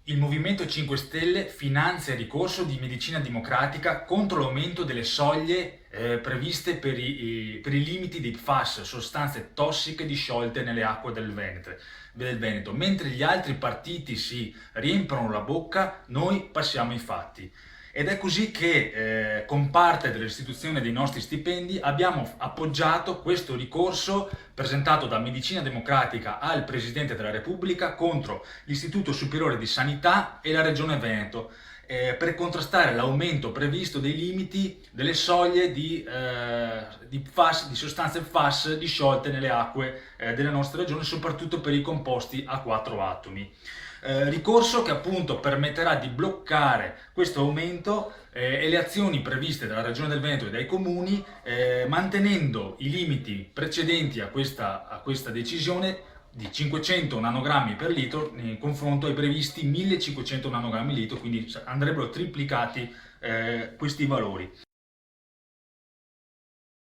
Il Movimento 5 Stelle finanzia il ricorso di medicina democratica contro l'aumento delle soglie previste per i limiti di PFAS, sostanze tossiche disciolte nelle acque del Veneto. Mentre gli altri partiti si riempiono la bocca, noi passiamo ai fatti. Ed è così che con parte dell'istituzione dei nostri stipendi abbiamo appoggiato questo ricorso presentato da Medicina Democratica al Presidente della Repubblica contro l'Istituto Superiore di Sanità e la Regione Veneto per contrastare l'aumento previsto dei limiti delle soglie di sostanze FAS disciolte nelle acque della nostra regione, soprattutto per i composti a 4 atomi. Ricorso che appunto permetterà di bloccare questo aumento e le azioni previste dalla Regione del Veneto e dai comuni, mantenendo i limiti precedenti a questa decisione di 500 nanogrammi per litro in confronto ai previsti 1500 nanogrammi per litro, quindi andrebbero triplicati questi valori.